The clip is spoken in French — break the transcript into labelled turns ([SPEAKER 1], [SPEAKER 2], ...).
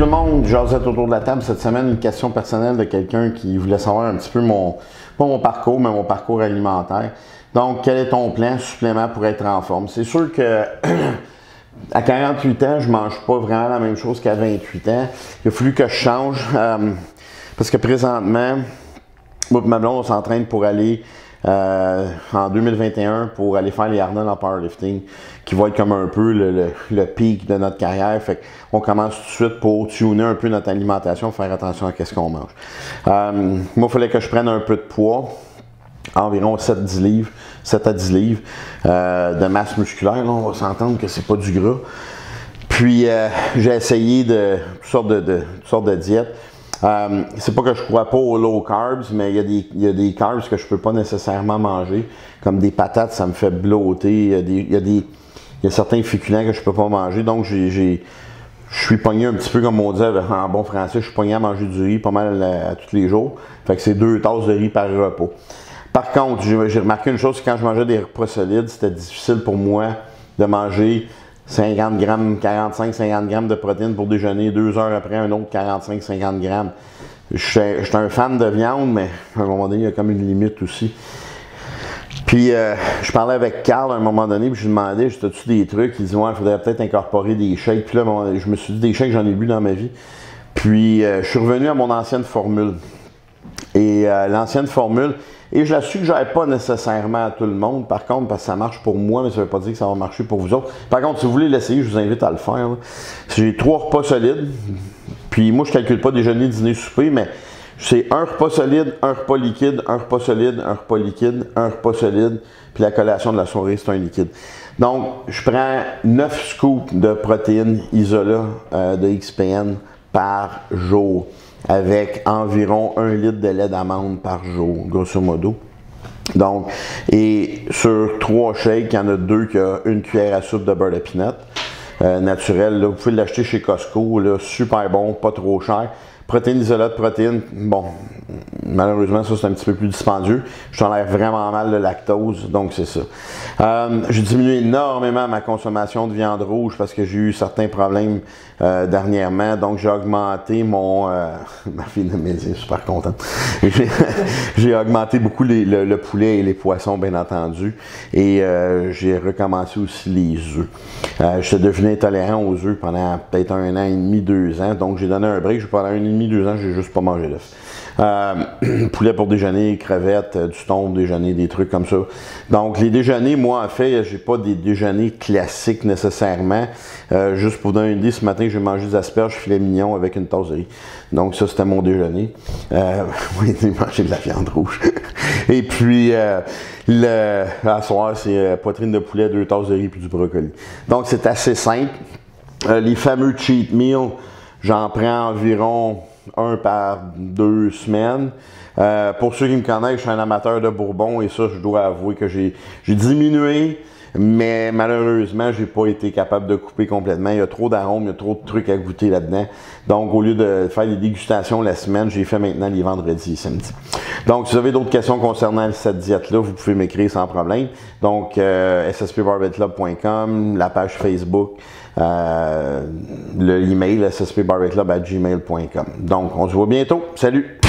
[SPEAKER 1] tout le monde, Josette autour de la table. Cette semaine, une question personnelle de quelqu'un qui voulait savoir un petit peu pas mon parcours, mais mon parcours alimentaire. Donc, quel est ton plan supplément pour être en forme? C'est sûr que à 48 ans, je mange pas vraiment la même chose qu'à 28 ans. Il a fallu que je change parce que présentement, moi et ma blonde, on s'entraîne pour aller en 2021 pour aller faire les Arnold en powerlifting, qui va être comme un peu le pic de notre carrière. Fait qu'on commence tout de suite pour tuner un peu notre alimentation, faire attention à ce qu'on mange. Moi, il fallait que je prenne un peu de poids, environ 7 à 10 livres de masse musculaire. Là, on va s'entendre que c'est pas du gras. Puis j'ai essayé toutes sortes de diètes. C'est pas que je crois pas aux low carbs, mais il y a des carbs que je peux pas nécessairement manger, comme des patates, ça me fait bloater. Il y a certains féculents que je peux pas manger, donc je suis pogné un petit peu, comme on dit en bon français, je suis pogné à manger du riz pas mal à tous les jours. Fait que c'est 2 tasses de riz par repas. Par contre, j'ai remarqué une chose, c'est quand je mangeais des repas solides, c'était difficile pour moi de manger 50 grammes, 45-50 grammes de protéines pour déjeuner, 2 heures après un autre 45-50 grammes. Je suis un fan de viande, mais à un moment donné, il y a comme une limite aussi. Puis, je parlais avec Carl à un moment donné, puis je lui demandais, j'étais-tu des trucs? Il dit, ouais, il faudrait peut-être incorporer des shakes. Puis là, je me suis dit, des shakes, j'en ai bu dans ma vie. Puis, je suis revenu à mon ancienne formule. Et l'ancienne formule, et je la suggère pas nécessairement à tout le monde, par contre, parce que ça marche pour moi, mais ça ne veut pas dire que ça va marcher pour vous autres. Par contre, si vous voulez l'essayer, je vous invite à le faire. J'ai 3 repas solides, puis moi, je ne calcule pas déjeuner, dîner, souper, mais c'est un repas solide, un repas liquide, un repas solide, un repas liquide, un repas solide, puis la collation de la soirée, c'est un liquide. Donc, je prends 9 scoops de protéines Isola de XPN par jour, avec environ 1 litre de lait d'amande par jour, grosso modo. Donc, et sur 3 shakes, il y en a 2 qui ont 1 cuillère à soupe de beurre de pinot naturel. Là, vous pouvez l'acheter chez Costco, là, super bon, pas trop cher. Protéines isolate, protéines, bon, malheureusement, ça c'est un petit peu plus dispendieux. Je tolère vraiment mal le lactose, donc c'est ça. J'ai diminué énormément ma consommation de viande rouge parce que j'ai eu certains problèmes dernièrement, donc j'ai augmenté mon... ma fille de Médie est super contente. J'ai augmenté beaucoup le poulet et les poissons, bien entendu, et j'ai recommencé aussi les œufs. Je suis devenu intolérant aux œufs pendant peut-être 1 an et demi, 2 ans, donc j'ai donné un break, pendant 1 an et demi, 2 ans, j'ai juste pas mangé d'œufs. Poulet pour déjeuner, crevettes, du thon déjeuner, des trucs comme ça. Donc les déjeuners, moi en fait, j'ai pas des déjeuners classiques nécessairement. Juste pour donner une idée, ce matin j'ai mangé des asperges filet mignon avec une tasse de riz. Donc ça c'était mon déjeuner. Oui, j'ai mangé de la viande rouge. Et puis à soir c'est poitrine de poulet, 2 tasses de riz puis du brocoli. Donc c'est assez simple. Les fameux cheat meals, j'en prends environ 1 par 2 semaines. Pour ceux qui me connaissent, je suis un amateur de bourbon et ça, je dois avouer que j'ai diminué, mais malheureusement, j'ai pas été capable de couper complètement. Il y a trop d'arômes, il y a trop de trucs à goûter là-dedans. Donc, au lieu de faire des dégustations la semaine, j'ai fait maintenant les vendredis et samedis. Donc, si vous avez d'autres questions concernant cette diète-là, vous pouvez m'écrire sans problème. Donc, sspbarbettclub.com, la page Facebook, l'email sspbarbettclub@gmail.com. Donc, on se voit bientôt. Salut!